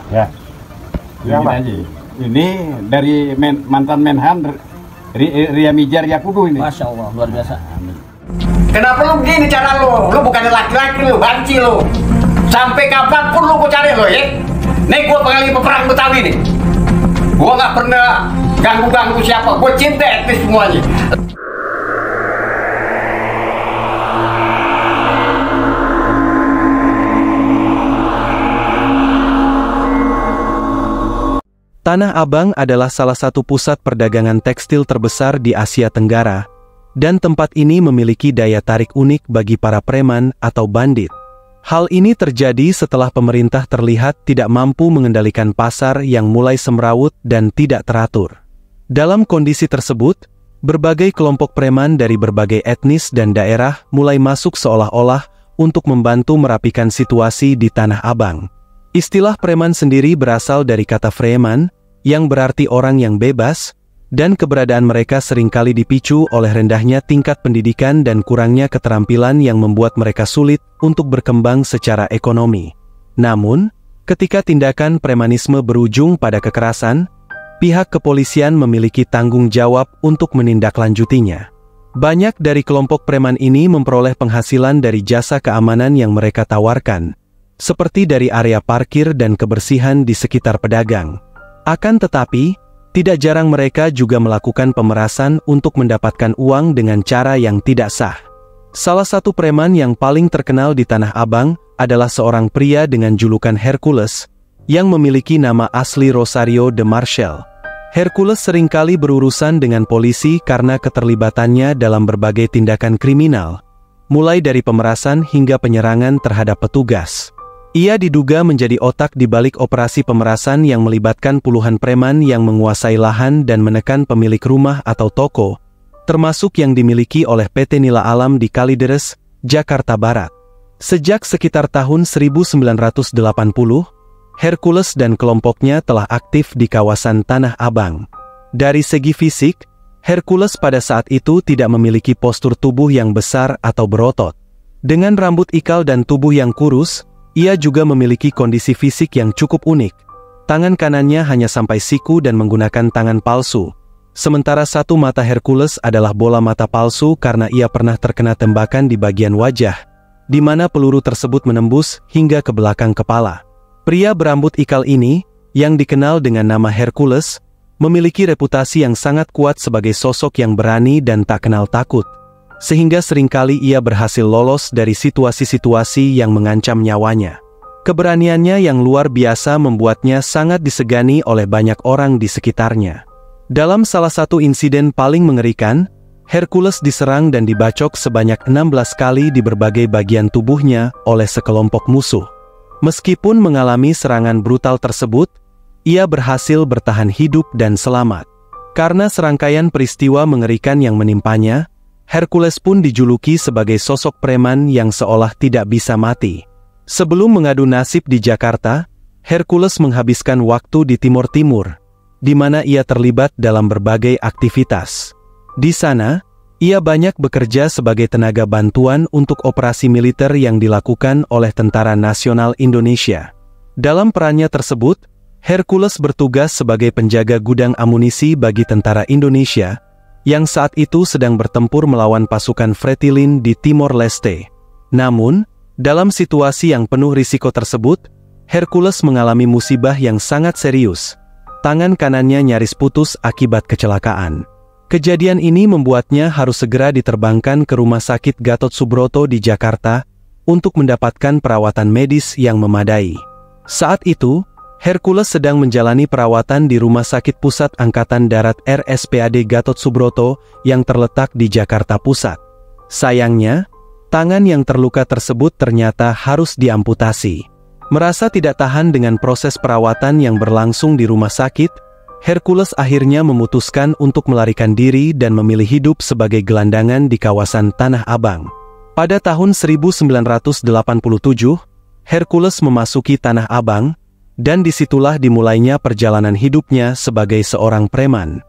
Ya, yang aja. Ini dari mantan Menhan Ria Mijar Yakubu ini. Masya Allah, luar biasa. Kenapa lu begini cara lu? Lu bukan laki-laki, lu banci lu. Sampai kapanpun lu gua cari lu ya. Nih gua pengalih peperang Betawi nih. Gua nggak pernah ganggu-ganggu siapa. Gua cinta etnis semuanya. Tanah Abang adalah salah satu pusat perdagangan tekstil terbesar di Asia Tenggara, dan tempat ini memiliki daya tarik unik bagi para preman atau bandit. Hal ini terjadi setelah pemerintah terlihat tidak mampu mengendalikan pasar yang mulai semrawut dan tidak teratur. Dalam kondisi tersebut, berbagai kelompok preman dari berbagai etnis dan daerah mulai masuk seolah-olah untuk membantu merapikan situasi di Tanah Abang. Istilah preman sendiri berasal dari kata freeman, yang berarti orang yang bebas, dan keberadaan mereka seringkali dipicu oleh rendahnya tingkat pendidikan dan kurangnya keterampilan yang membuat mereka sulit untuk berkembang secara ekonomi. Namun, ketika tindakan premanisme berujung pada kekerasan, pihak kepolisian memiliki tanggung jawab untuk menindaklanjutinya. Banyak dari kelompok preman ini memperoleh penghasilan dari jasa keamanan yang mereka tawarkan, seperti dari area parkir dan kebersihan di sekitar pedagang. Akan tetapi, tidak jarang mereka juga melakukan pemerasan untuk mendapatkan uang dengan cara yang tidak sah. Salah satu preman yang paling terkenal di Tanah Abang adalah seorang pria dengan julukan Hercules, yang memiliki nama asli Rosario de Marshall. Hercules seringkali berurusan dengan polisi karena keterlibatannya dalam berbagai tindakan kriminal, mulai dari pemerasan hingga penyerangan terhadap petugas. Ia diduga menjadi otak di balik operasi pemerasan yang melibatkan puluhan preman yang menguasai lahan dan menekan pemilik rumah atau toko, termasuk yang dimiliki oleh PT Nila Alam di Kalideres, Jakarta Barat. Sejak sekitar tahun 1980, Hercules dan kelompoknya telah aktif di kawasan Tanah Abang. Dari segi fisik, Hercules pada saat itu tidak memiliki postur tubuh yang besar atau berotot. Dengan rambut ikal dan tubuh yang kurus, ia juga memiliki kondisi fisik yang cukup unik. Tangan kanannya hanya sampai siku dan menggunakan tangan palsu. Sementara satu mata Hercules adalah bola mata palsu karena ia pernah terkena tembakan di bagian wajah, di mana peluru tersebut menembus hingga ke belakang kepala. Pria berambut ikal ini, yang dikenal dengan nama Hercules, memiliki reputasi yang sangat kuat sebagai sosok yang berani dan tak kenal takut, sehingga seringkali ia berhasil lolos dari situasi-situasi yang mengancam nyawanya. Keberaniannya yang luar biasa membuatnya sangat disegani oleh banyak orang di sekitarnya. Dalam salah satu insiden paling mengerikan, Hercules diserang dan dibacok sebanyak 16 kali di berbagai bagian tubuhnya oleh sekelompok musuh. Meskipun mengalami serangan brutal tersebut, ia berhasil bertahan hidup dan selamat. Karena serangkaian peristiwa mengerikan yang menimpanya, Hercules pun dijuluki sebagai sosok preman yang seolah tidak bisa mati. Sebelum mengadu nasib di Jakarta, Hercules menghabiskan waktu di Timur Timur, di mana ia terlibat dalam berbagai aktivitas. Di sana, ia banyak bekerja sebagai tenaga bantuan untuk operasi militer yang dilakukan oleh Tentara Nasional Indonesia. Dalam perannya tersebut, Hercules bertugas sebagai penjaga gudang amunisi bagi tentara Indonesia, yang saat itu sedang bertempur melawan pasukan Fretilin di Timor Leste. Namun, dalam situasi yang penuh risiko tersebut, Hercules mengalami musibah yang sangat serius. Tangan kanannya nyaris putus akibat kecelakaan. Kejadian ini membuatnya harus segera diterbangkan ke Rumah Sakit Gatot Subroto di Jakarta untuk mendapatkan perawatan medis yang memadai. Saat itu, Hercules sedang menjalani perawatan di Rumah Sakit Pusat Angkatan Darat RSPAD Gatot Subroto yang terletak di Jakarta Pusat. Sayangnya, tangan yang terluka tersebut ternyata harus diamputasi. Merasa tidak tahan dengan proses perawatan yang berlangsung di rumah sakit, Hercules akhirnya memutuskan untuk melarikan diri dan memilih hidup sebagai gelandangan di kawasan Tanah Abang. Pada tahun 1987, Hercules memasuki Tanah Abang, dan disitulah dimulainya perjalanan hidupnya sebagai seorang preman.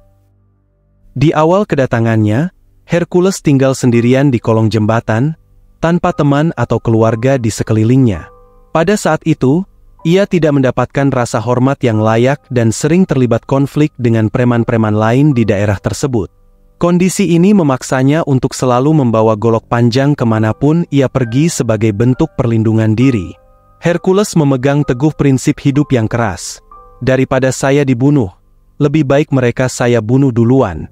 Di awal kedatangannya, Hercules tinggal sendirian di kolong jembatan, tanpa teman atau keluarga di sekelilingnya. Pada saat itu, ia tidak mendapatkan rasa hormat yang layak dan sering terlibat konflik dengan preman-preman lain di daerah tersebut. Kondisi ini memaksanya untuk selalu membawa golok panjang kemanapun ia pergi sebagai bentuk perlindungan diri. Hercules memegang teguh prinsip hidup yang keras. Daripada saya dibunuh, lebih baik mereka saya bunuh duluan.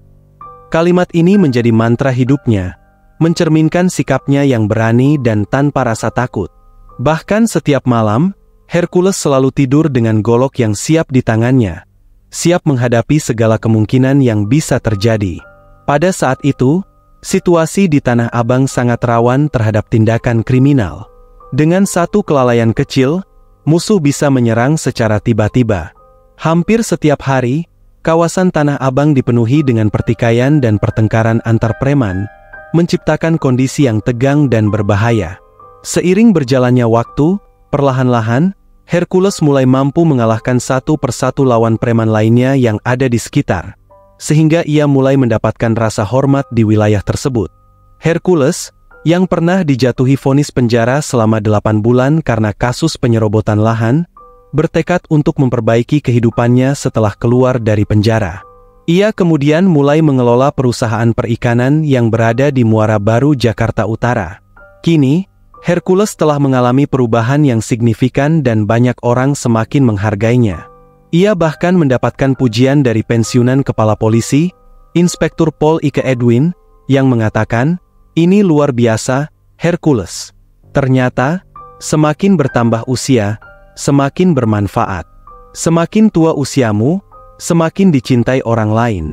Kalimat ini menjadi mantra hidupnya, mencerminkan sikapnya yang berani dan tanpa rasa takut. Bahkan setiap malam, Hercules selalu tidur dengan golok yang siap di tangannya, siap menghadapi segala kemungkinan yang bisa terjadi. Pada saat itu, situasi di Tanah Abang sangat rawan terhadap tindakan kriminal. Dengan satu kelalaian kecil, musuh bisa menyerang secara tiba-tiba. Hampir setiap hari, kawasan Tanah Abang dipenuhi dengan pertikaian dan pertengkaran antar preman, menciptakan kondisi yang tegang dan berbahaya. Seiring berjalannya waktu, perlahan-lahan, Hercules mulai mampu mengalahkan satu persatu lawan preman lainnya yang ada di sekitar, sehingga ia mulai mendapatkan rasa hormat di wilayah tersebut. Hercules, yang pernah dijatuhi vonis penjara selama 8 bulan karena kasus penyerobotan lahan, bertekad untuk memperbaiki kehidupannya setelah keluar dari penjara. Ia kemudian mulai mengelola perusahaan perikanan yang berada di Muara Baru, Jakarta Utara. Kini, Hercules telah mengalami perubahan yang signifikan dan banyak orang semakin menghargainya. Ia bahkan mendapatkan pujian dari pensiunan kepala polisi, Inspektur Paul Ike Edwin, yang mengatakan, "Ini luar biasa, Hercules. Ternyata, semakin bertambah usia, semakin bermanfaat. Semakin tua usiamu, semakin dicintai orang lain.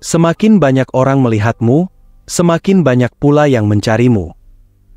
Semakin banyak orang melihatmu, semakin banyak pula yang mencarimu."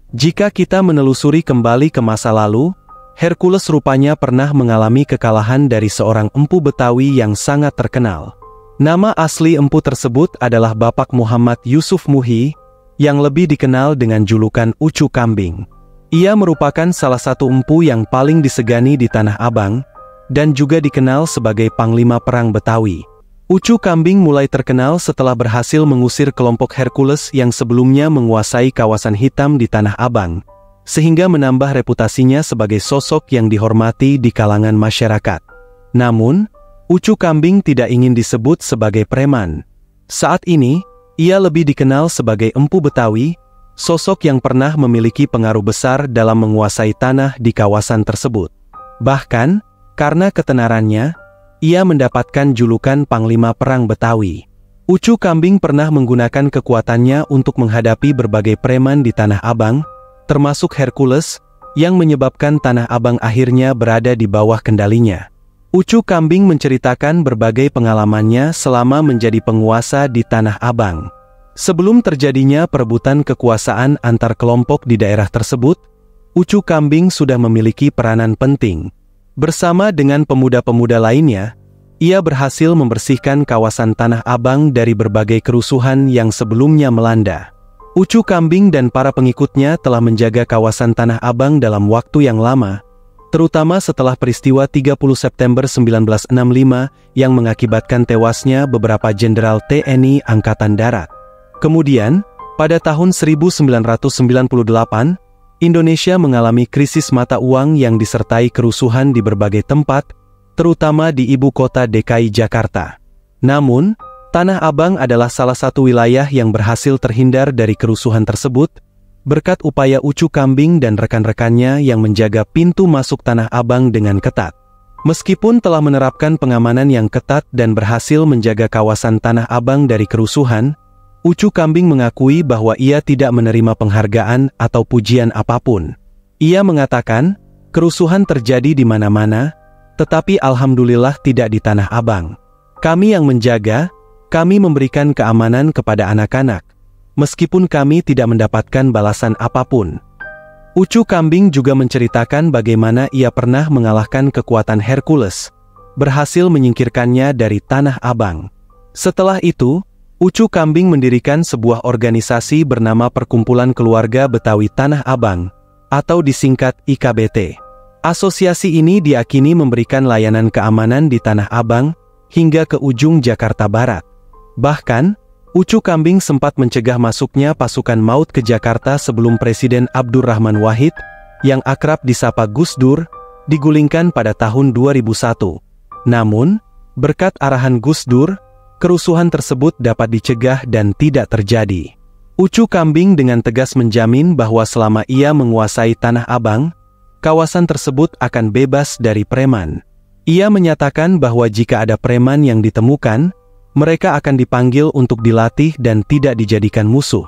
Jika kita menelusuri kembali ke masa lalu, Hercules rupanya pernah mengalami kekalahan dari seorang empu Betawi yang sangat terkenal. Nama asli empu tersebut adalah Bapak Muhammad Yusuf Muhi, yang lebih dikenal dengan julukan Ucu Kambing. Ia merupakan salah satu empu yang paling disegani di Tanah Abang, dan juga dikenal sebagai Panglima Perang Betawi. Ucu Kambing mulai terkenal setelah berhasil mengusir kelompok Hercules yang sebelumnya menguasai kawasan hitam di Tanah Abang, sehingga menambah reputasinya sebagai sosok yang dihormati di kalangan masyarakat. Namun, Ucu Kambing tidak ingin disebut sebagai preman. Saat ini, ia lebih dikenal sebagai empu Betawi, sosok yang pernah memiliki pengaruh besar dalam menguasai tanah di kawasan tersebut. Bahkan, karena ketenarannya, ia mendapatkan julukan Panglima Perang Betawi. Ucu Kambing pernah menggunakan kekuatannya untuk menghadapi berbagai preman di Tanah Abang, termasuk Hercules, yang menyebabkan Tanah Abang akhirnya berada di bawah kendalinya. Ucu Kambing menceritakan berbagai pengalamannya selama menjadi penguasa di Tanah Abang. Sebelum terjadinya perebutan kekuasaan antar kelompok di daerah tersebut, Ucu Kambing sudah memiliki peranan penting. Bersama dengan pemuda-pemuda lainnya, ia berhasil membersihkan kawasan Tanah Abang dari berbagai kerusuhan yang sebelumnya melanda. Ucu Kambing dan para pengikutnya telah menjaga kawasan Tanah Abang dalam waktu yang lama, terutama setelah peristiwa 30 September 1965 yang mengakibatkan tewasnya beberapa jenderal TNI Angkatan Darat. Kemudian, pada tahun 1998, Indonesia mengalami krisis mata uang yang disertai kerusuhan di berbagai tempat, terutama di ibu kota DKI Jakarta. Namun, Tanah Abang adalah salah satu wilayah yang berhasil terhindar dari kerusuhan tersebut, berkat upaya Ucu Kambing dan rekan-rekannya yang menjaga pintu masuk Tanah Abang dengan ketat. Meskipun telah menerapkan pengamanan yang ketat dan berhasil menjaga kawasan Tanah Abang dari kerusuhan, Ucu Kambing mengakui bahwa ia tidak menerima penghargaan atau pujian apapun. Ia mengatakan, kerusuhan terjadi di mana-mana, tetapi alhamdulillah tidak di Tanah Abang. Kami yang menjaga, kami memberikan keamanan kepada anak-anak, meskipun kami tidak mendapatkan balasan apapun. Ucu Kambing juga menceritakan bagaimana ia pernah mengalahkan kekuatan Hercules, berhasil menyingkirkannya dari Tanah Abang. Setelah itu, Ucu Kambing mendirikan sebuah organisasi bernama Perkumpulan Keluarga Betawi Tanah Abang, atau disingkat IKBT. Asosiasi ini diakini memberikan layanan keamanan di Tanah Abang, hingga ke ujung Jakarta Barat. Bahkan, Ucu Kambing sempat mencegah masuknya pasukan maut ke Jakarta sebelum Presiden Abdurrahman Wahid, yang akrab disapa Gus Dur, digulingkan pada tahun 2001. Namun, berkat arahan Gus Dur, kerusuhan tersebut dapat dicegah dan tidak terjadi. Ucu Kambing dengan tegas menjamin bahwa selama ia menguasai Tanah Abang, kawasan tersebut akan bebas dari preman. Ia menyatakan bahwa jika ada preman yang ditemukan, mereka akan dipanggil untuk dilatih dan tidak dijadikan musuh.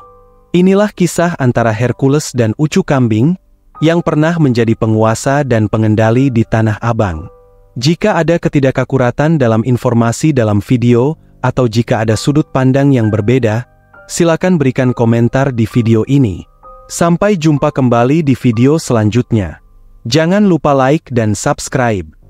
Inilah kisah antara Hercules dan Ucu Kambing, yang pernah menjadi penguasa dan pengendali di Tanah Abang. Jika ada ketidakakuratan dalam informasi dalam video, atau jika ada sudut pandang yang berbeda, silakan berikan komentar di video ini. Sampai jumpa kembali di video selanjutnya. Jangan lupa like dan subscribe.